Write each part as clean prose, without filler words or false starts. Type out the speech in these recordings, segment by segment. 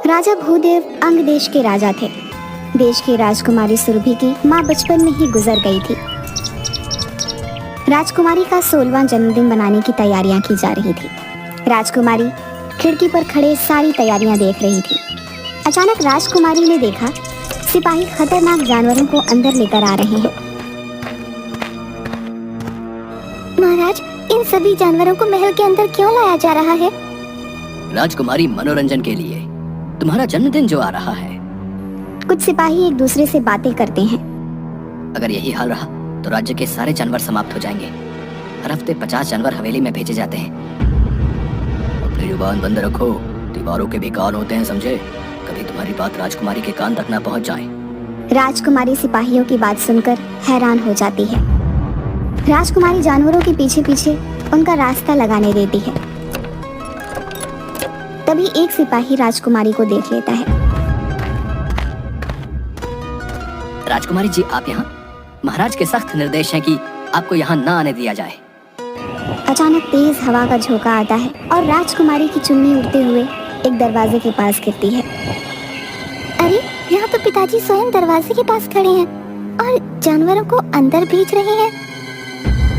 राजा भूदेव अंग देश के राजा थे। देश की राजकुमारी सुरभि की माँ बचपन में ही गुजर गई थी। राजकुमारी का 16वां जन्मदिन मनाने की तैयारियां की जा रही थी। राजकुमारी खिड़की पर खड़े सारी तैयारियां देख रही थी। अचानक राजकुमारी ने देखा सिपाही खतरनाक जानवरों को अंदर लेकर आ रहे हैं। महाराज, इन सभी जानवरों को महल के अंदर क्यों लाया जा रहा है? राजकुमारी, मनोरंजन के लिए। तुम्हारा जन्मदिन जो आ रहा है। कुछ सिपाही एक दूसरे से बातें करते हैं। अगर यही हाल रहा तो राज्य के सारे जानवर समाप्त हो जाएंगे। हर हफ्ते 50 जानवर हवेली में भेजे जाते हैं। अपनी जुबान बंद रखो, दीवारों के भी कान होते हैं, समझे? कभी तुम्हारी बात राजकुमारी के कान तक ना पहुंच जाए। राजकुमारी सिपाहियों की बात सुनकर हैरान हो जाती है। राजकुमारी जानवरों के पीछे पीछे उनका रास्ता लगाने देती है। तभी एक सिपाही राजकुमारी को देख लेता है। राजकुमारी जी, आप यहाँ? महाराज के सख्त निर्देश हैं कि आपको यहाँ न आने दिया जाए। अचानक तेज हवा का झोंका आता है और राजकुमारी की चुन्नी उड़ते हुए एक दरवाजे के पास गिरती है। अरे, यहाँ तो पिताजी स्वयं दरवाजे के पास खड़े हैं और जानवरों को अंदर भेज रहे हैं।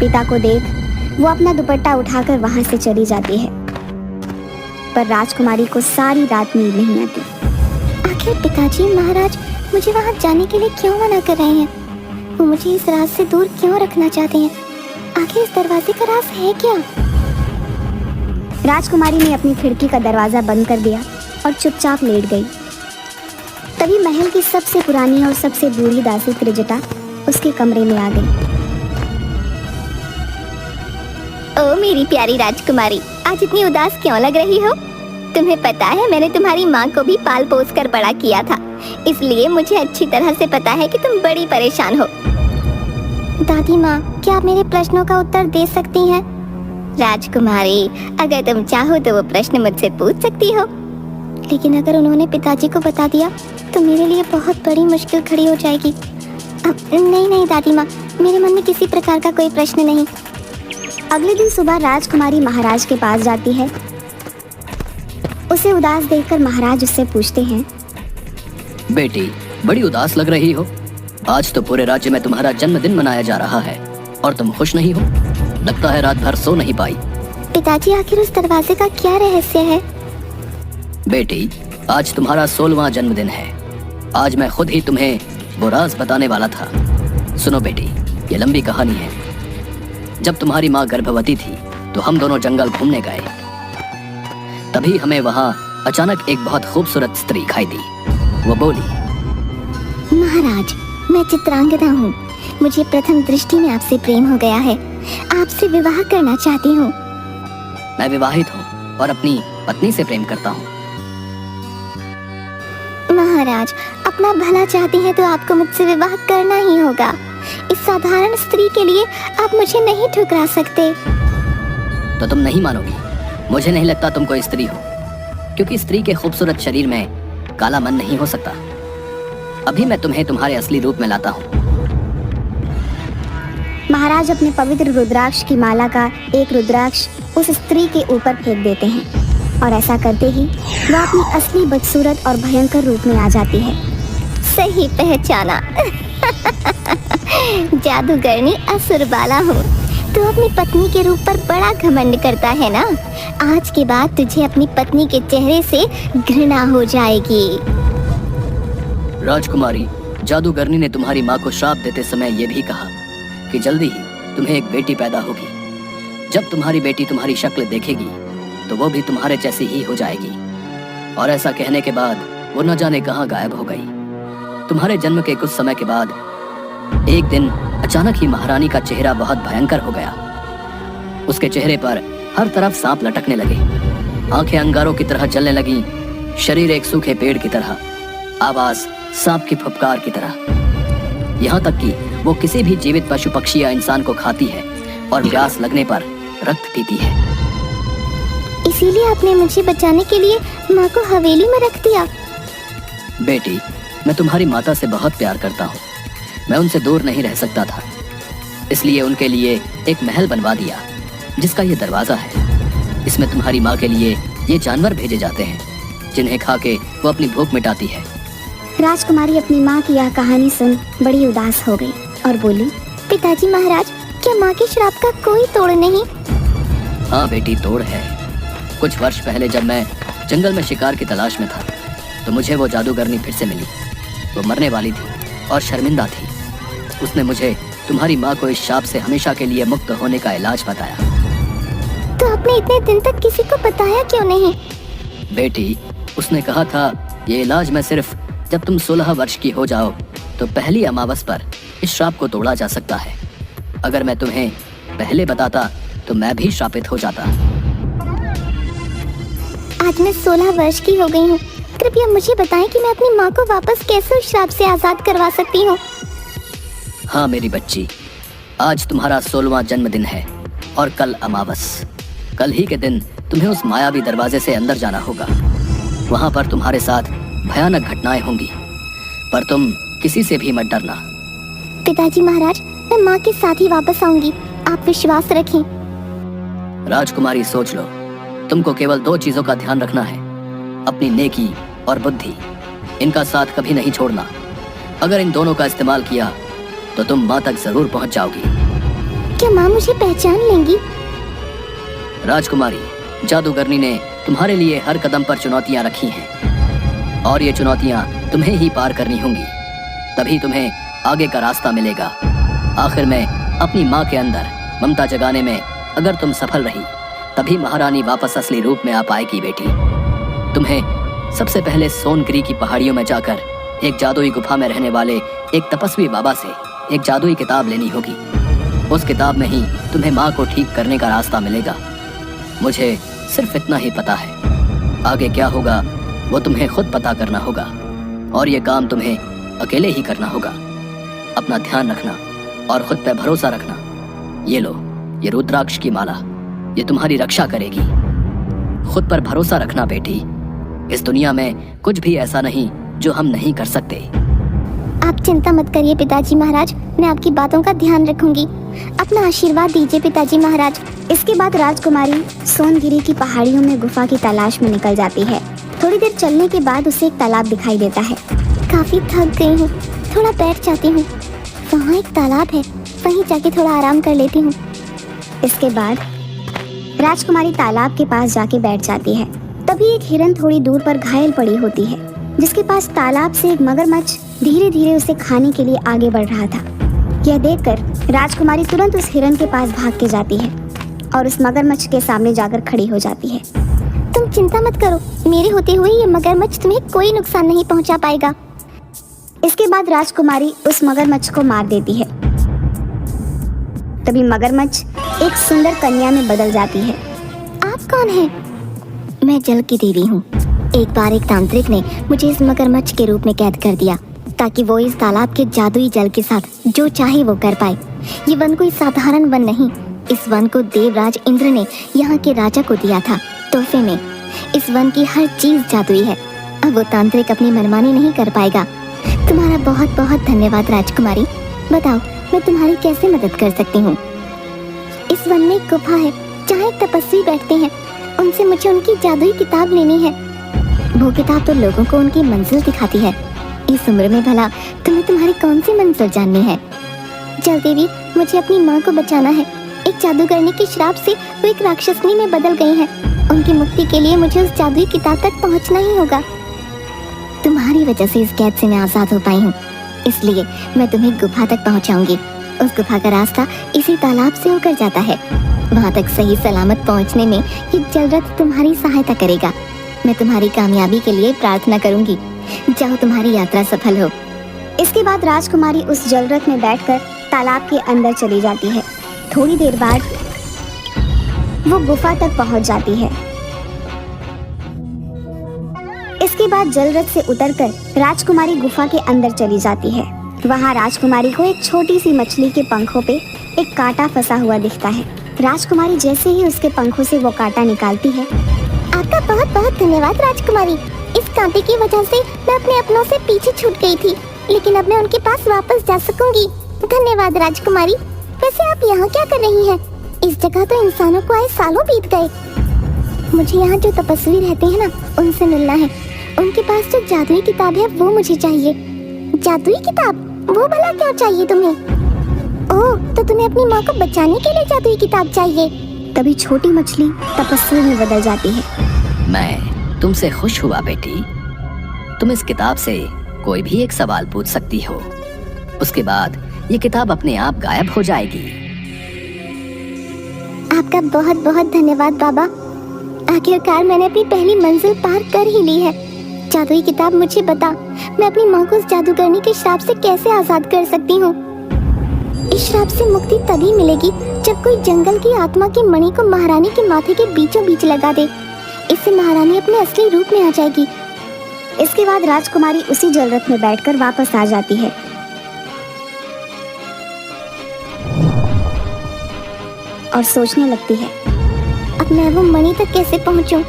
पिता को देख वो अपना दुपट्टा उठाकर वहां से चली जाती है, पर राजकुमारी को सारी रात नींद नहीं आती। आखिर पिताजी महाराज मुझे वहां जाने के लिए क्यों मना कर रहे हैं? वो मुझे इस राज से दूर क्यों रखना चाहते हैं? आखिर इस दरवाजे का राज है क्या? राजकुमारी ने अपनी खिड़की का दरवाजा बंद कर दिया और चुपचाप लेट गई। तभी महल की सबसे पुरानी और सबसे बूढ़ी दासी त्रिजटा उसके कमरे में आ गई। ओ मेरी प्यारी राजकुमारी, आज इतनी उदास क्यों लग रही हो? तुम्हें पता है मैंने तुम्हारी माँ को भी पाल पोस कर बड़ा किया था, इसलिए मुझे अच्छी तरह से पता है कि तुम बड़ी परेशान हो। दादी माँ, क्या आप मेरे प्रश्नों का उत्तर दे सकती हैं? राजकुमारी, अगर तुम चाहो तो वो प्रश्न मुझसे पूछ सकती हो, लेकिन अगर उन्होंने पिताजी को बता दिया तो मेरे लिए बहुत बड़ी मुश्किल खड़ी हो जाएगी। नहीं दादी माँ, मेरे मन में किसी प्रकार का कोई प्रश्न नहीं। अगले दिन सुबह राजकुमारी महाराज के पास जाती है। उसे उदास देखकर महाराज उससे पूछते हैं, बेटी, बड़ी उदास लग रही हो। आज तो पूरे राज्य में तुम्हारा जन्मदिन मनाया जा रहा है और तुम खुश नहीं हो। लगता है रात भर सो नहीं पाई। पिताजी, आखिर उस दरवाजे का क्या रहस्य है? बेटी, आज तुम्हारा 16वां जन्मदिन है। आज मैं खुद ही तुम्हें वो राज बताने वाला था। सुनो बेटी, ये लंबी कहानी है। जब तुम्हारी माँ गर्भवती थी तो हम दोनों जंगल घूमने गए। तभी हमें वहाँ अचानक एक बहुत खूबसूरत स्त्री दिखाई दी। वो बोली, महाराज, मैं चित्रांगदा हूँ। मुझे प्रथम दृष्टि में आपसे प्रेम हो गया है। आपसे विवाह करना चाहती हूँ। मैं विवाहित हूँ और अपनी पत्नी से प्रेम करता हूँ। महाराज, अपना भला चाहती हैं तो आपको मुझसे विवाह करना ही होगा। इस साधारण स्त्री के लिए आप मुझे नहीं ठुकरा सकते। तो तुम नहीं मानोगी? मुझे नहीं लगता तुम कोई स्त्री हो, क्योंकि स्त्री के खूबसूरत शरीर में काला मन नहीं हो सकता। अभी मैं तुम्हें तुम्हारे असली रूप में लाता हूँ। महाराज अपने पवित्र रुद्राक्ष की माला का एक रुद्राक्ष उस स्त्री के ऊपर फेंक देते हैं और ऐसा करते ही वह अपनी असली बदसूरत और भयंकर रूप में आ जाती है। सही पहचाना। जादूगरनी असुरबाला हूँ। तू अपनी पत्नी के रूप पर बड़ा घमंड करता है ना? आज के बाद तुझे अपनी पत्नी के चेहरे से घृणा हो जाएगी। राजकुमारी, जादूगरनी ने तुम्हारी माँ को श्राप देते समय ये भी कहा कि जल्दी ही तुम्हें एक बेटी पैदा होगी। जब तुम्हारी बेटी तुम्हारी शक्ल देखेगी तो वो भी तुम्हारे जैसी ही हो जाएगी। और ऐसा कहने के बाद वो न जाने कहाँ गायब हो गई। तुम्हारे जन्म के कुछ समय के बाद एक दिन अचानक ही महारानी का चेहरा बहुत भयंकर हो गया। उसके चेहरे पर हर तरफ सांप लटकने लगे, आंखें अंगारों की तरह जलने लगी, शरीर एक सूखे पेड़ की तरह, आवाज सांप की फुफकार की तरह। यहाँ तक कि वो किसी भी जीवित पशु पक्षी या इंसान को खाती है और प्यास लगने पर रक्त पीती है। इसीलिए आपने मुझे बचाने के लिए माँ को हवेली में रख दिया। बेटी, मैं तुम्हारी माता से बहुत प्यार करता हूँ। मैं उनसे दूर नहीं रह सकता था, इसलिए उनके लिए एक महल बनवा दिया जिसका ये दरवाजा है। इसमें तुम्हारी माँ के लिए ये जानवर भेजे जाते हैं जिन्हें खा के वो अपनी भूख मिटाती है। राजकुमारी अपनी माँ की यह कहानी सुन बड़ी उदास हो गई और बोली, पिताजी महाराज, क्या माँ के श्राप का कोई तोड़ नहीं? हाँ बेटी, तोड़ है। कुछ वर्ष पहले जब मैं जंगल में शिकार की तलाश में था तो मुझे वो जादूगरनी फिर से मिली। वो मरने वाली थी और शर्मिंदा थी। उसने मुझे तुम्हारी माँ को इस शाप से हमेशा के लिए मुक्त होने का इलाज बताया। तो आपने इतने दिन तक किसी को बताया क्यों नहीं? बेटी, उसने कहा था ये इलाज मैं सिर्फ जब तुम 16 वर्ष की हो जाओ तो पहली अमावस पर इस श्राप को तोड़ा जा सकता है। अगर मैं तुम्हें पहले बताता तो मैं भी श्रापित हो जाता। आज मैं 16 वर्ष की हो गई हूँ। कृपया मुझे बताएं कि मैं अपनी माँ को वापस कैसे उस श्राप से आजाद करवा सकती हूँ। हाँ मेरी बच्ची, आज तुम्हारा 16वां जन्मदिन है और कल अमावस। कल ही के दिन तुम्हें उस मायावी दरवाजे से अंदर जाना होगा। वहाँ पर तुम्हारे साथ भयानक घटनाएं होंगी, पर तुम किसी से भी मत डरना। पिताजी महाराज, मैं माँ के साथ ही वापस आऊंगी, आप विश्वास रखें। राजकुमारी, सोच लो, तुमको केवल 2 चीजों का ध्यान रखना है, अपनी नेकी और बुद्धि। इनका साथ कभी नहीं छोड़ना। अगर इन दोनों का इस्तेमाल किया तो तुम माँ तक जरूर पहुँच जाओगी। क्या माँ मुझे पहचान लेंगी? राजकुमारी, जादूगरनी ने तुम्हारे लिए हर कदम पर चुनौतियाँ रखी हैं और ये चुनौतियाँ तुम्हें ही पार करनी होंगी, तभी तुम्हें आगे का रास्ता मिलेगा। आखिर में अपनी माँ के अंदर ममता जगाने में अगर तुम सफल रही तभी महारानी वापस असली रूप में आ पाएगी। बेटी, तुम्हें सबसे पहले सोनगिरी की पहाड़ियों में जाकर एक जादुई गुफा में रहने वाले एक तपस्वी बाबा से एक जादुई किताब लेनी होगी। उस किताब में ही तुम्हें माँ को ठीक करने का रास्ता मिलेगा। मुझे सिर्फ इतना ही पता है, आगे क्या होगा वो तुम्हें खुद पता करना होगा और ये काम तुम्हें अकेले ही करना होगा। अपना ध्यान रखना और खुद पे भरोसा रखना। ये लो, ये रुद्राक्ष की माला, ये तुम्हारी रक्षा करेगी। खुद पर भरोसा रखना बेटी। इस दुनिया में कुछ भी ऐसा नहीं जो हम नहीं कर सकते। आप चिंता मत करिए पिताजी महाराज, मैं आपकी बातों का ध्यान रखूंगी। अपना आशीर्वाद दीजिए पिताजी महाराज। इसके बाद राजकुमारी सोनगिरी की पहाड़ियों में गुफा की तलाश में निकल जाती है। थोड़ी देर चलने के बाद उसे एक तालाब दिखाई देता है। काफी थक गई हूँ, थोड़ा बैठ जाती हूँ। वहाँ एक तालाब है, वहीं जाके थोड़ा आराम कर लेती हूँ। इसके बाद राजकुमारी तालाब के पास जाके बैठ जाती है। तभी एक हिरन थोड़ी दूर पर घायल पड़ी होती है, जिसके पास तालाब से एक मगरमच्छ धीरे धीरे उसे खाने के लिए आगे बढ़ रहा था। यह देखकर राजकुमारी तुरंत उस हिरन के पास भाग के जाती है और उस मगरमच्छ के सामने जाकर खड़ी हो जाती है। तुम चिंता मत करो, मेरे होते हुए ये मगरमच्छ तुम्हें कोई नुकसान नहीं पहुंचा पाएगा। इसके बाद राजकुमारी उस मगरमच्छ को मार देती है। तभी मगरमच्छ एक सुंदर कन्या में बदल जाती है। आप कौन हैं? मैं जल की देवी हूँ। एक बार एक तांत्रिक ने मुझे इस मगरमच्छ के रूप में कैद कर दिया ताकि वो इस तालाब के जादुई जल के साथ जो चाहे वो कर पाए। ये वन कोई साधारण वन नहीं, इस वन को देवराज इंद्र ने यहाँ के राजा को दिया था तोहफे में। इस वन की हर चीज जादुई है। अब वो तांत्रिक अपनी मनमानी नहीं कर पाएगा। तुम्हारा बहुत बहुत धन्यवाद राजकुमारी। बताओ, मैं तुम्हारी कैसे मदद कर सकती हूँ? इस वन में एक गुफा है जहाँ एक तपस्वी बैठते हैं। उनसे मुझे उनकी जादुई किताब लेनी है। वो किताब तो लोगों को उनकी मंजिल दिखाती है। इस उम्र में भला तुम्हें तुम्हारी कौन सी मंजिल जाननी है? जल देवी, मुझे अपनी माँ को बचाना है। एक जादूगरनी के श्राप से वो एक राक्षसनी में बदल गई हैं। उनकी मुक्ति के लिए मुझे उस जादुई किताब तक पहुँचना ही होगा। तुम्हारी वजह से इस कैद से मैं आजाद हो पाई हूँ, इसलिए मैं तुम्हें गुफा तक पहुँचाऊंगी। उस गुफा का रास्ता इसी तालाब से होकर जाता है। वहाँ तक सही सलामत पहुँचने में ये जलरथ तुम्हारी सहायता करेगा। मैं तुम्हारी कामयाबी के लिए प्रार्थना करूंगी। जाओ, तुम्हारी यात्रा सफल हो। इसके बाद राजकुमारी उस जलरथ में बैठकर तालाब के अंदर चली जाती है। थोड़ी देर बाद वो गुफा तक पहुंच जाती है। इसके बाद जलरथ से उतरकर राजकुमारी गुफा के अंदर चली जाती है। वहां राजकुमारी को एक छोटी सी मछली के पंखों पे एक कांटा फंसा हुआ दिखता है। राजकुमारी जैसे ही उसके पंखों से वो कांटा निकालती है। आपका बहुत बहुत धन्यवाद राजकुमारी। इस कांटे की वजह से मैं अपने अपनों से पीछे छूट गई थी, लेकिन अब मैं उनके पास वापस जा सकूंगी। धन्यवाद राजकुमारी। वैसे आप यहाँ क्या कर रही हैं? इस जगह तो इंसानों को आए सालों बीत गए। मुझे यहाँ जो तपस्वी रहते हैं ना, उनसे मिलना है। उनके पास जो जादुई किताब है वो मुझे चाहिए। जादुई किताब? वो भला क्यों चाहिए तुम्हें? ओह, तो तुम्हें अपनी माँ को बचाने के लिए जादुई किताब चाहिए? तभी छोटी मछली तपस्वी में बदल जाती है। मैं तुमसे खुश हुआ बेटी। तुम इस किताब से कोई भी एक सवाल पूछ सकती हो, उसके बाद ये किताब अपने आप गायब हो जाएगी। आपका बहुत बहुत धन्यवाद बाबा। आखिरकार मैंने अपनी पहली मंजिल पार कर ही ली है। जादुई किताब मुझे बता, मैं अपनी माँ को उस जादूगरनी के श्राप से कैसे आजाद कर सकती हूँ? इस श्राप से मुक्ति तभी मिलेगी जब कोई जंगल की आत्मा की मणि को महारानी के माथे के बीचों बीच लगा दे। इससे महारानी अपने असली रूप में आ जाएगी। इसके बाद राजकुमारी उसी जलरथ में बैठकर वापस आ जाती है। और सोचने लगती है, अब मैं वो मणि तक कैसे पहुँचूं?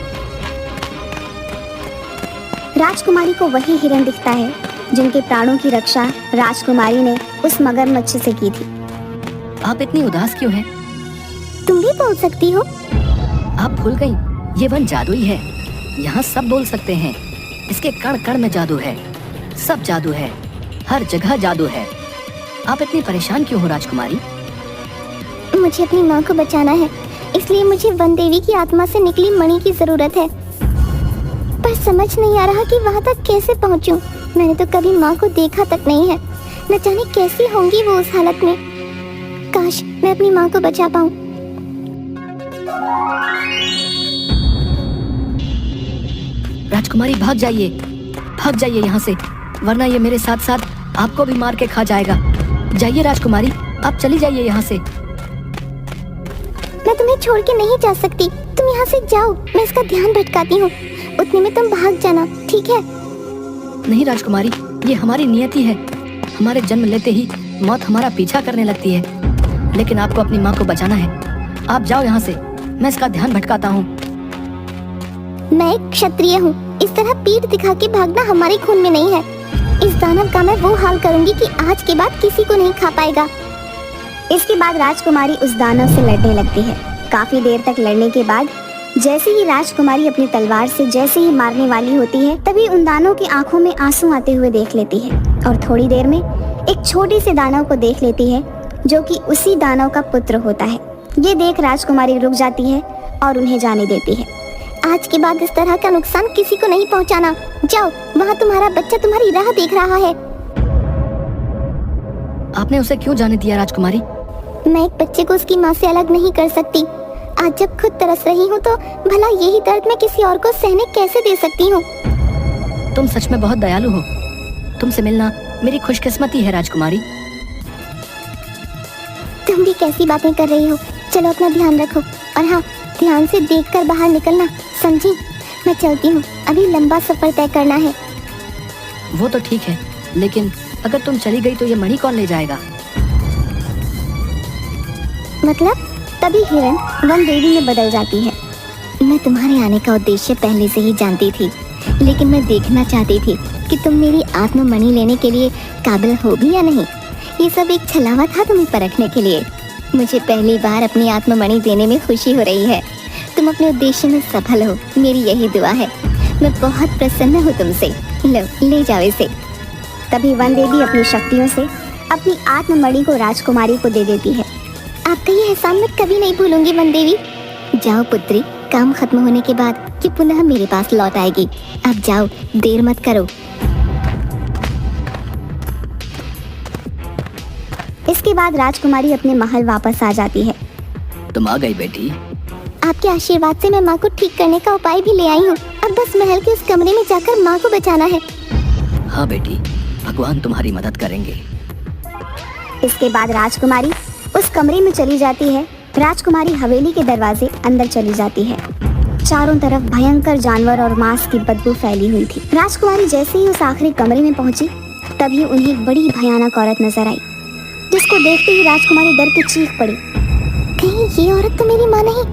राजकुमारी को वही हिरन दिखता है जिनके प्राणों की रक्षा राजकुमारी ने उस मगरमच्छ से की थी। आप इतनी उदास क्यों हैं? तुम भी बोल सकती हो। आप भूल गई, ये वन जादुई है। यहाँ सब बोल सकते हैं। इसके कण कण में जादू है, सब जादू है, हर जगह जादू है। आप इतनी परेशान क्यों हो राजकुमारी? मुझे अपनी माँ को बचाना है, इसलिए मुझे वन देवी की आत्मा से निकली मणि की जरूरत है। पर समझ नहीं आ रहा कि वहाँ तक कैसे पहुँचूं। मैंने तो कभी माँ को देखा तक नहीं है। न जाने कैसी होंगी वो उस हालत में। काश मैं अपनी माँ को बचा पाऊँ। राजकुमारी भाग जाइए यहाँ से, वरना ये मेरे साथ साथ आपको भी मार के खा जाएगा। जाइए राजकुमारी, आप चली जाइए यहाँ से। मैं तुम्हें छोड़ के नहीं जा सकती। तुम यहाँ से जाओ, मैं इसका ध्यान भटकाती हूँ। उतने में तुम भाग जाना, ठीक है? नहीं राजकुमारी, ये हमारी नियति है। हमारे जन्म लेते ही मौत हमारा पीछा करने लगती है, लेकिन आपको अपनी माँ को बचाना है। आप जाओ यहाँ से, मैं इसका ध्यान भटकाता हूँ। मैं एक क्षत्रिय हूँ, इस तरह पीठ दिखा के भागना हमारे खून में नहीं है। इस दानव का मैं वो हाल करूँगी कि आज के बाद किसी को नहीं खा पाएगा। इसके बाद राजकुमारी उस दानव से लड़ने लगती है। काफी देर तक लड़ने के बाद जैसे ही राजकुमारी अपनी तलवार से जैसे ही मारने वाली होती है, तभी उन दानव की आंखों में आंसू आते हुए देख लेती है। और थोड़ी देर में एक छोटे से दानव को देख लेती है जो कि उसी दानव का पुत्र होता है। ये देख राजकुमारी रुक जाती है और उन्हें जाने देती है। आज के बाद इस तरह का नुकसान किसी को नहीं पहुंचाना। जाओ, वहाँ तुम्हारा बच्चा तुम्हारी राह देख रहा है। आपने उसे क्यों जाने दिया राजकुमारी? मैं एक बच्चे को उसकी माँ से अलग नहीं कर सकती। आज जब खुद तरस रही हूँ तो भला यही दर्द मैं किसी और को सहने कैसे दे सकती हूँ? तुम सच में बहुत दयालु हो। तुमसे मिलना मेरी खुशकिस्मती है राजकुमारी। तुम भी कैसी बातें कर रही हो? चलो अपना ध्यान रखो, और हाँ, ध्यान से देखकर बाहर निकलना, समझी? मैं चलती हूँ, अभी लंबा सफर तय करना है। वो तो ठीक है, लेकिन अगर तुम चली गई तो ये मणि कौन ले जाएगा? मतलब? तभी हिरन वन देवी में बदल जाती है। मैं तुम्हारे आने का उद्देश्य पहले से ही जानती थी, लेकिन मैं देखना चाहती थी कि तुम मेरी आत्मा मणि लेने के लिए काबिल हो भी या नहीं। ये सब एक छलावा था तुम्हें परखने के लिए। मुझे पहली बार अपनी आत्मा मणि देने में खुशी हो रही है। तुम अपने उद्देश्य में सफल हो, मेरी यही दुआ है। मैं बहुत प्रसन्न हूँ तुमसे। लो, ले जाओ इसे। तभी वन देवी अपनी शक्तियों से अपनी आत्मा मणि को राजकुमारी को दे देती है। आपका ये एहसान मैं कभी नहीं भूलूंगी वन देवी। जाओ पुत्री, काम खत्म होने के बाद ये पुनः मेरे पास लौट आएगी। अब जाओ, देर मत करो। इसके बाद राजकुमारी अपने महल वापस आ जाती है। तुम आ गई बेटी। आपके आशीर्वाद से मैं माँ को ठीक करने का उपाय भी ले आई हूँ। अब बस महल के उस कमरे में जाकर माँ को बचाना है। हाँ बेटी, भगवान तुम्हारी मदद करेंगे। इसके बाद राजकुमारी उस कमरे में चली जाती है। राजकुमारी हवेली के दरवाजे अंदर चली जाती है। चारों तरफ भयंकर जानवर और मांस की बदबू फैली हुई थी। राजकुमारी जैसे ही उस आखिरी कमरे में पहुंची, तभी उन्हें एक बड़ी भयानक औरत नजर आई, जिसको देखते ही राजकुमारी डर के चीख पड़ी। कहीं ये औरत तो मेरी माँ नहीं?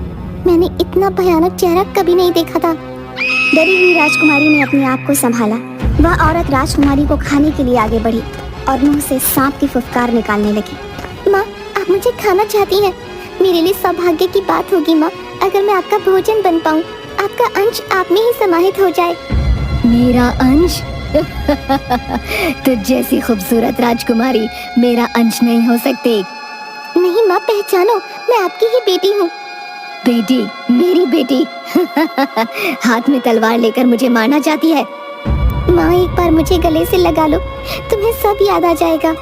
मैंने इतना भयानक चेहरा कभी नहीं देखा था। डरी हुई राजकुमारी ने अपने आप को संभाला। वह औरत राजकुमारी को खाने के लिए आगे बढ़ी और मुंह से सांप की फुफकार निकालने लगी। माँ, आप मुझे खाना चाहती हैं? मेरे लिए सौभाग्य की बात होगी माँ, अगर मैं आपका भोजन बन पाऊँ। आपका अंश आप में ही समाहित हो जाए। मेरा अंश? तुझ जैसी खूबसूरत राजकुमारी मेरा अंश नहीं हो सकती। नहीं माँ, पहचानो, मैं आपकी ही बेटी हूँ। बेटी? मेरी बेटी? हाथ में तलवार लेकर मुझे मारना चाहती है। माँ, एक बार मुझे गले से लगा लो, तुम्हें सब याद आ जाएगा।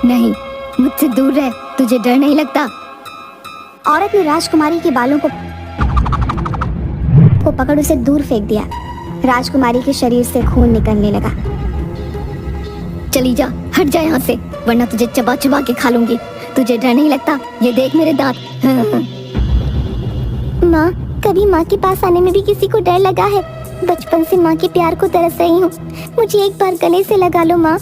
नहीं, मुझसे दूर रह, तुझे डर नहीं लगता? औरत ने राजकुमारी के बालों को पकड़ उसे दूर फेंक दिया। राजकुमारी के शरीर से खून निकलने लगा। चली जा, हट जा यहाँ से, वरना तुझे चबा चबा के खा लूंगी। तुझे डर नहीं लगता? ये देख मेरे दांत। माँ, कभी माँ के पास आने में भी किसी को डर लगा है? बचपन से माँ के प्यार को तरस रही हूँ, मुझे एक बार गले से लगा लो माँ।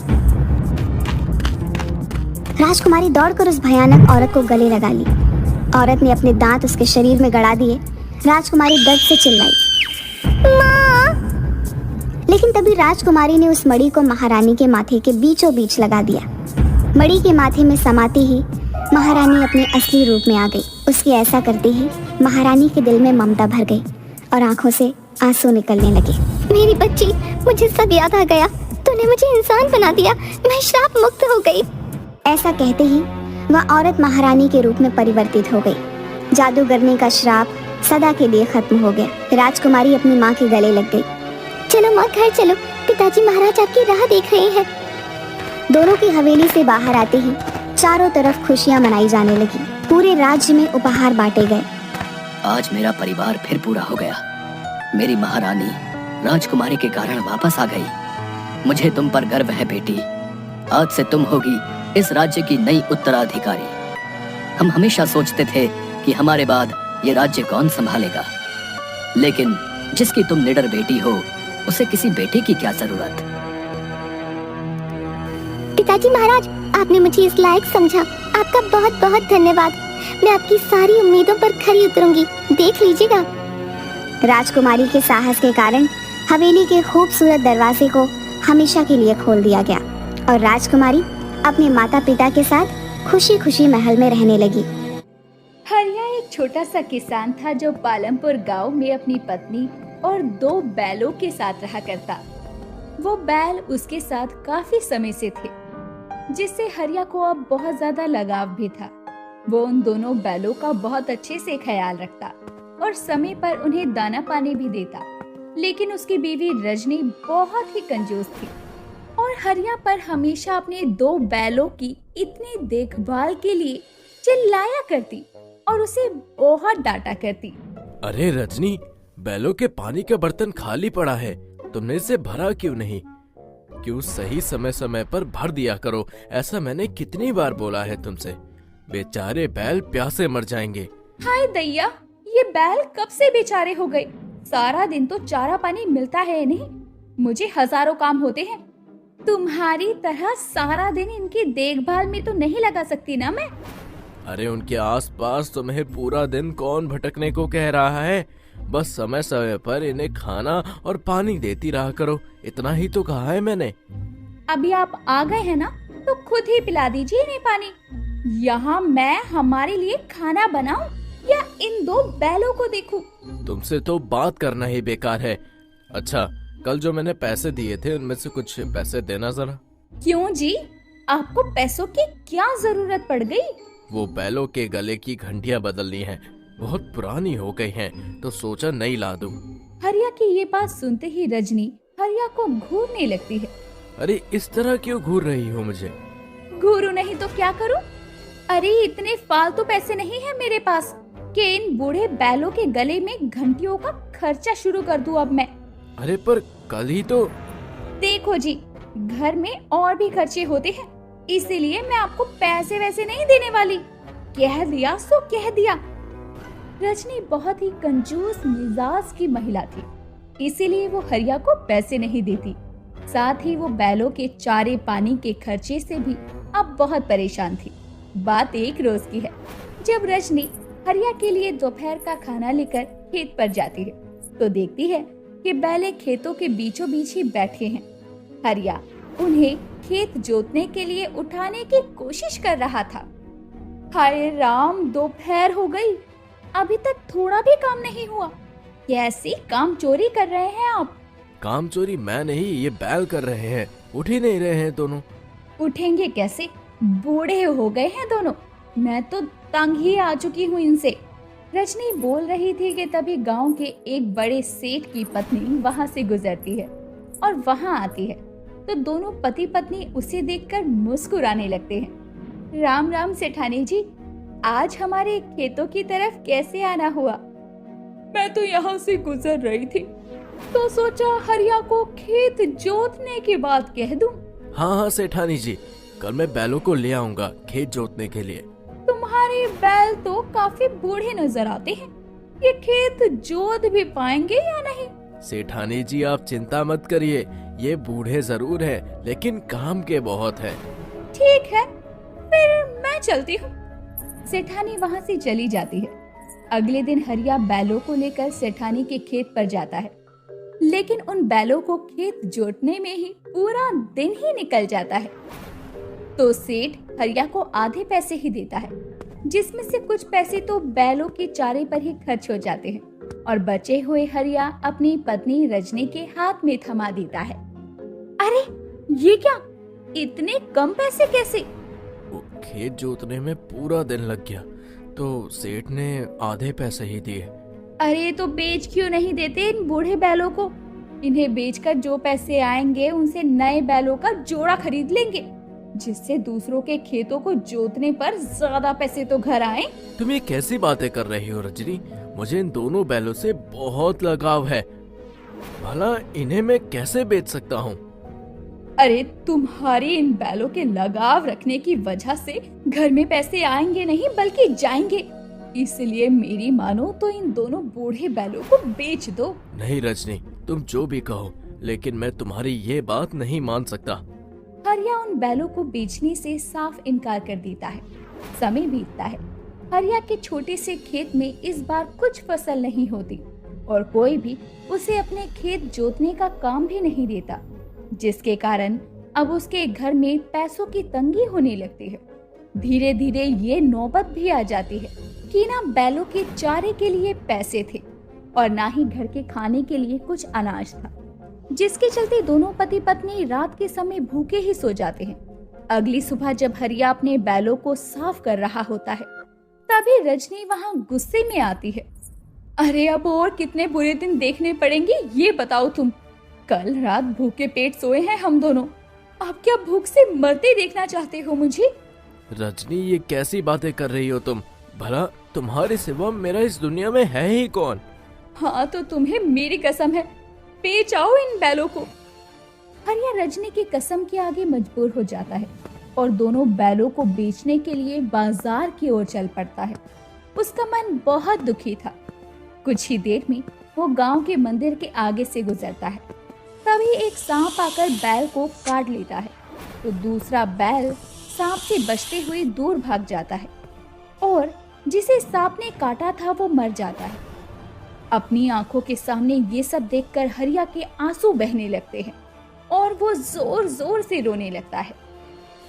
राजकुमारी दौड़कर उस भयानक औरत को गले लगा ली। औरत ने अपने दांत उसके शरीर में गड़ा दिए। राजकुमारी दर्द से चिल्लाई, माँ! लेकिन तभी राजकुमारी ने उस मणि को महारानी के माथे के बीचों बीच लगा दिया। मणि के माथे में समाते ही महारानी अपने असली रूप में आ गई। उसके ऐसा करते ही महारानी के दिल में ममता भर गई और आंखों से आंसू निकलने लगे। मेरी बच्ची, मुझे सब याद आ गया। तूने मुझे इंसान बना दिया, मैं श्राप मुक्त हो गई। ऐसा कहते ही वह औरत महारानी के रूप में परिवर्तित हो गई। जादूगरनी का श्राप सदा के लिए खत्म हो गया। राजकुमारी अपनी माँ के गले लग गई। चलो माँ, घर चलो, पिताजी महाराज आपकी राह देख रहे हैं। दोनों की हवेली से बाहर आते ही चारों तरफ खुशियां मनाई जाने लगी। पूरे राज्य में उपहार बांटे गए। आज मेरा परिवार फिर पूरा हो गया। मेरी महारानी राजकुमारी के कारण वापस आ गई। मुझे तुम पर गर्व है बेटी। आज से तुम होगी इस राज्य की नई उत्तराधिकारी। हम हमेशा सोचते थे कि हमारे बाद ये राज्य कौन संभालेगा, लेकिन जिसकी तुम निडर बेटी हो, उसे किसी बेटे की क्या जरूरत। पिताजी महाराज, आपने मुझे इस लायक समझा, आपका बहुत बहुत धन्यवाद। मैं आपकी सारी उम्मीदों पर खरी उतरूंगी, देख लीजिएगा। राजकुमारी के साहस के कारण हवेली के खूबसूरत दरवाजे को हमेशा के लिए खोल दिया गया और राजकुमारी अपने माता पिता के साथ खुशी खुशी महल में रहने लगी। हरिया एक छोटा सा किसान था जो पालमपुर गांव में अपनी पत्नी और 2 बैलों के साथ रहा करता। वो बैल उसके साथ काफी समय से थे, जिससे हरिया को अब बहुत ज्यादा लगाव भी था। वो उन दोनों बैलों का बहुत अच्छे से ख्याल रखता और समय पर उन्हें दाना पानी भी देता। लेकिन उसकी बीवी रजनी बहुत ही कंजूस थी और हरिया पर हमेशा अपने 2 बैलों की इतनी देखभाल के लिए चिल्लाया करती और उसे बहुत डांटा करती। अरे रजनी, बैलों के पानी का बर्तन खाली पड़ा है, तुमने इसे भरा क्यों नहीं? क्यों सही समय समय पर भर दिया करो, ऐसा मैंने कितनी बार बोला है तुमसे। बेचारे बैल प्यासे मर जाएंगे। हाय दैया, ये बैल कब से बेचारे हो गए? सारा दिन तो चारा पानी मिलता है नहीं, मुझे हजारों काम होते हैं। तुम्हारी तरह सारा दिन इनकी देखभाल में तो नहीं लगा सकती ना मैं। अरे उनके आसपास तुम्हें पूरा दिन कौन भटकने को कह रहा है? बस समय समय पर इन्हें खाना और पानी देती रहा करो, इतना ही तो कहा है मैंने। अभी आप आ गए हैं ना, तो खुद ही पिला दीजिए इन्हें पानी। यहाँ मैं हमारे लिए खाना बनाऊं या इन 2 बैलों को देखूं? तुमसे तो बात करना ही बेकार है। अच्छा, कल जो मैंने पैसे दिए थे उनमें से कुछ पैसे देना जरा। क्यों जी, आपको पैसों की क्या जरूरत पड़ गई? वो बैलों के गले की घंटियां बदलनी हैं, बहुत पुरानी हो गई हैं, तो सोचा नई ला दूं। हरिया की ये बात सुनते ही रजनी हरिया को घूरने लगती है। अरे इस तरह क्यों घूर रही हो मुझे? घूरू नहीं तो क्या करूं? अरे इतने फालतू पैसे नहीं है मेरे पास कि इन बूढ़े बैलों के गले में घंटियों का खर्चा शुरू कर दूं अब मैं। अरे पर कल ही तो। देखो जी, घर में और भी खर्चे होते हैं, इसीलिए मैं आपको पैसे वैसे नहीं देने वाली। कह दिया सो कह दिया। रजनी बहुत ही कंजूस मिजाज की महिला थी, इसीलिए वो हरिया को पैसे नहीं देती। साथ ही वो बैलों के चारे पानी के खर्चे से भी अब बहुत परेशान थी। बात एक रोज की है, जब रजनी हरिया के लिए दोपहर का खाना लेकर खेत पर जाती है तो देखती है कि बैले खेतों के बीचों बीच ही बैठे हैं। हरिया उन्हें खेत जोतने के लिए उठाने की कोशिश कर रहा था। हाय राम, दोपहर हो गई, अभी तक थोड़ा भी काम नहीं हुआ। कैसी काम चोरी कर रहे हैं आप? काम चोरी मैं नहीं, ये बैल कर रहे हैं। उठ ही नहीं रहे हैं दोनों। उठेंगे कैसे? बूढ़े हो गए हैं दोनों। मैं तो तंग ही आ चुकी हूँ इनसे। रजनी बोल रही थी कि तभी गांव के एक बड़े सेठ की पत्नी वहां से गुजरती है और वहां आती है तो दोनों पति पत्नी उसे देखकर मुस्कुराने लगते हैं। राम राम सेठानी जी, आज हमारे खेतों की तरफ कैसे आना हुआ? मैं तो यहाँ से गुजर रही थी तो सोचा हरिया को खेत जोतने की बात कह दूं। हाँ हाँ सेठानी जी, कल मैं बैलों को ले आऊंगा खेत जोतने के लिए। तुम्हारे बैल तो काफी बूढ़े नजर आते हैं, ये खेत जोत भी पाएंगे या नहीं? सेठानी जी आप चिंता मत करिए, ये बूढ़े जरूर हैं, लेकिन काम के बहुत हैं। ठीक है, फिर मैं चलती हूँ। सेठानी वहाँ से चली जाती है। अगले दिन हरिया बैलों को लेकर सेठानी के खेत पर जाता है, लेकिन उन बैलों को खेत जोतने में ही पूरा दिन ही निकल जाता है। तो सेठ हरिया को आधे पैसे ही देता है, जिसमें से कुछ पैसे तो बैलों के चारे पर ही खर्च हो जाते हैं और बचे हुए हरिया अपनी पत्नी रजनी के हाथ में थमा देता है। अरे ये क्या, इतने कम पैसे कैसे? वो खेत जोतने में पूरा दिन लग गया तो सेठ ने आधे पैसे ही दिए। अरे तो बेच क्यों नहीं देते इन बूढ़े बैलों को? इन्हें बेचकर जो पैसे आएंगे उनसे नए बैलों का जोड़ा खरीद लेंगे, जिससे दूसरों के खेतों को जोतने पर ज्यादा पैसे तो घर आए। तुम ये कैसी बातें कर रही हो रजनी? मुझे इन दोनों बैलों से बहुत लगाव है, भला इन्हें मैं कैसे बेच सकता हूँ? अरे तुम्हारी इन बैलों के लगाव रखने की वजह से घर में पैसे आएंगे नहीं बल्कि जाएंगे, इसलिए मेरी मानो तो इन दोनों बूढ़े बैलों को बेच दो। नहीं रजनी, तुम जो भी कहो, लेकिन मैं तुम्हारी ये बात नहीं मान सकता। हरिया उन बैलों को बेचने से साफ इनकार कर देता है। समय बीतता है। हरिया के छोटे से खेत में इस बार कुछ फसल नहीं होती और कोई भी उसे अपने खेत जोतने का काम भी नहीं देता, जिसके कारण अब उसके घर में पैसों की तंगी होने लगती है। धीरे धीरे ये नौबत भी आ जाती है कि ना बैलों के चारे के लिए पैसे थे और ना ही घर के खाने के लिए कुछ अनाज था, जिसके चलते दोनों पति पत्नी रात के समय भूखे ही सो जाते हैं। अगली सुबह जब हरिया अपने बैलों को साफ कर रहा होता है, तभी रजनी वहाँ गुस्से में आती है। अरे अब और कितने बुरे दिन देखने पड़ेंगे ये बताओ तुम? कल रात भूखे पेट सोए हैं हम दोनों, अब क्या भूख से मरते देखना चाहते हो मुझे? रजनी ये कैसी बातें कर रही हो तुम? भला तुम्हारे सिवा मेरा इस दुनिया में है ही कौन? हाँ तो तुम्हें मेरी कसम है, बेच आओ इन बैलों को। हरिया रजनी की कसम के आगे मजबूर हो जाता है और दोनों बैलों को बेचने के लिए बाजार की ओर चल पड़ता है। उसका मन बहुत दुखी था। कुछ ही देर में वो गांव के मंदिर के आगे से गुजरता है। तभी एक सांप आकर बैल को काट लेता है तो दूसरा बैल सांप से बचते हुए दूर भाग जाता है और जिसे सांप ने काटा था वो मर जाता है। अपनी आंखों के सामने ये सब देखकर हरिया के आंसू बहने लगते हैं और वो जोर जोर से रोने लगता है।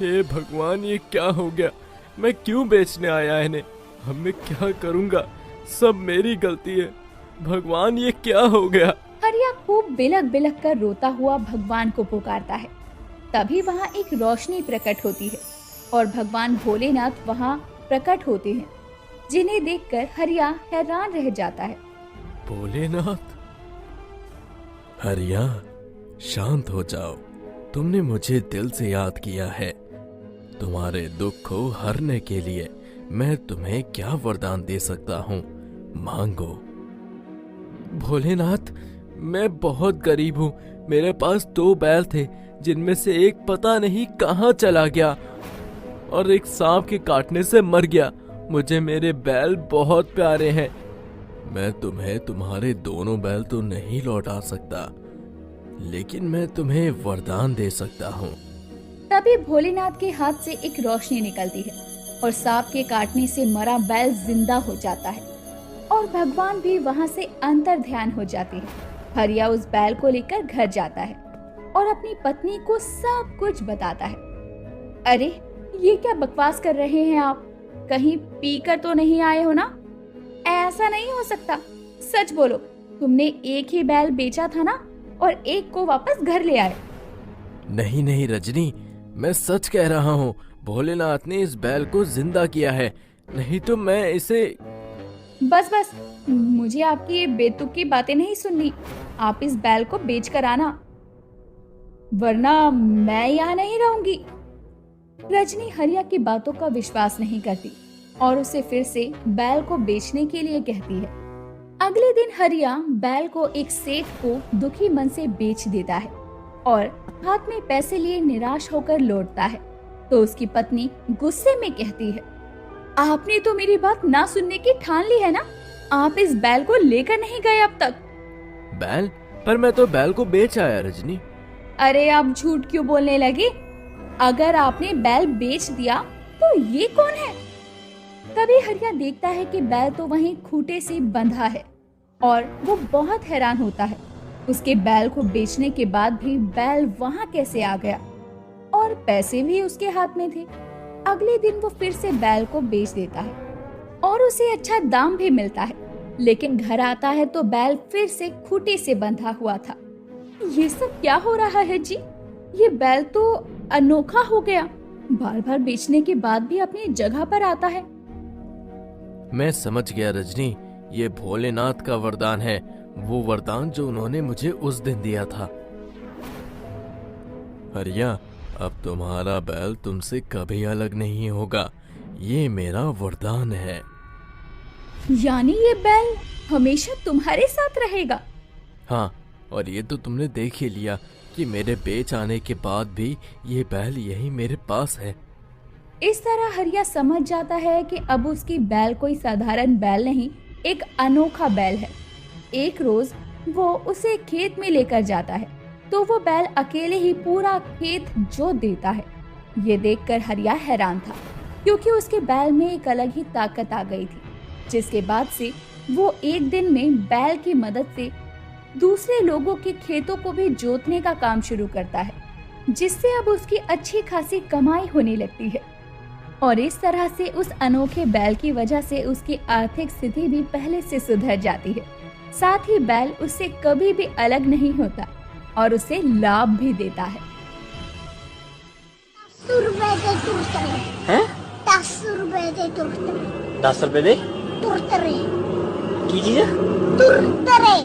हे भगवान, ये क्या हो गया? मैं क्यों बेचने आया इन्हें? अब मैं क्या करूंगा? सब मेरी गलती है। भगवान ये क्या हो गया? हरिया खूब बिलक बिलक कर रोता हुआ भगवान को पुकारता है। तभी वहाँ एक रोशनी प्रकट होती है और भगवान भोलेनाथ वहाँ प्रकट होते हैं, जिन्हें देखकर हरिया हैरान रह जाता है। भोलेनाथ? हरिया शांत हो जाओ, तुमने मुझे दिल से याद किया है। तुम्हारे दुख को हरने के लिए मैं तुम्हें क्या वरदान दे सकता हूँ, मांगो। भोलेनाथ, मैं बहुत गरीब हूँ। मेरे पास 2 बैल थे, जिनमें से एक पता नहीं कहाँ चला गया और एक सांप के काटने से मर गया। मुझे मेरे बैल बहुत प्यारे हैं। मैं तुम्हें तुम्हारे दोनों बैल तो नहीं लौटा सकता, लेकिन मैं तुम्हें वरदान दे सकता हूँ। तभी भोलेनाथ के हाथ से एक रोशनी निकलती है और सांप के काटने से मरा बैल जिंदा हो जाता है और भगवान भी वहाँ से अंतर ध्यान हो जाते हैं। हरिया उस बैल को लेकर घर जाता है और अपनी पत्नी को सब कुछ बताता है। अरे ये क्या बकवास कर रहे हैं आप? कहीं पीकर तो नहीं आए हो ना? ऐसा नहीं हो सकता, सच बोलो, तुमने एक ही बैल बेचा था ना, और एक को वापस घर ले आए। नहीं नहीं रजनी, मैं सच कह रहा हूँ। भोलेनाथ ने इस बैल को जिंदा किया है, नहीं तो मैं इसे। बस बस, मुझे आपकी ये बेतुकी बातें नहीं सुननी। आप इस बैल को बेच कर आना, वरना मैं यहाँ नहीं रहूंगी। रजनी हरिया की बातों का विश्वास नहीं करती और उसे फिर से बैल को बेचने के लिए कहती है। अगले दिन हरिया बैल को एक सेठ को दुखी मन से बेच देता है और हाथ में पैसे लिए निराश होकर लौटता है। तो उसकी पत्नी गुस्से में कहती है, आपने तो मेरी बात ना सुनने की ठान ली है ना? आप इस बैल को लेकर नहीं गए अब तक। बैल? पर मैं तो बैल को बेच आया रजनी। अरे आप झूठ क्यों बोलने लगे? अगर आपने बैल बेच दिया तो ये कौन है? तभी हरिया देखता है कि बैल तो वहीं खूंटे से बंधा है और वो बहुत हैरान होता है। उसके बैल को बेचने के बाद भी बैल वहां कैसे आ गया, और पैसे भी उसके हाथ में थे। अगले दिन वो फिर से बैल को बेच देता है और उसे अच्छा दाम भी मिलता है, लेकिन घर आता है तो बैल फिर से खूंटे से बंधा हुआ था। ये सब क्या हो रहा है जी? ये बैल तो अनोखा हो गया, बार बार बेचने के बाद भी अपनी जगह पर आता है। मैं समझ गया रजनी, ये भोलेनाथ का वरदान है, वो वरदान जो उन्होंने मुझे उस दिन दिया था। हरिया, अब तुम्हारा बैल तुमसे कभी अलग नहीं होगा, ये मेरा वरदान है। यानी ये बैल हमेशा तुम्हारे साथ रहेगा? हाँ, और ये तो तुमने देख ही लिया कि मेरे बेच आने के बाद भी ये बैल यही मेरे पास है। इस तरह हरिया समझ जाता है कि अब उसकी बैल कोई साधारण बैल नहीं, एक अनोखा बैल है। एक रोज वो उसे खेत में लेकर जाता है तो वो बैल अकेले ही पूरा खेत जोत देता है। ये देखकर हरिया हैरान था, क्योंकि उसके बैल में एक अलग ही ताकत आ गई थी, जिसके बाद से वो एक दिन में बैल की मदद से दूसरे लोगों के खेतों को भी जोतने का काम शुरू करता है, जिससे अब उसकी अच्छी खासी कमाई होने लगती है। और इस तरह से उस अनोखे बैल की वजह से उसकी आर्थिक स्थिति भी पहले से सुधर जाती है। साथ ही बैल उससे कभी भी अलग नहीं होता और उसे लाभ भी देता है। 10 रुपए दे तुरतरे। हैं? 10 रुपए दे तुरतरे। 10 रुपए दे तुरतरे। की चीज है? तुरतरे।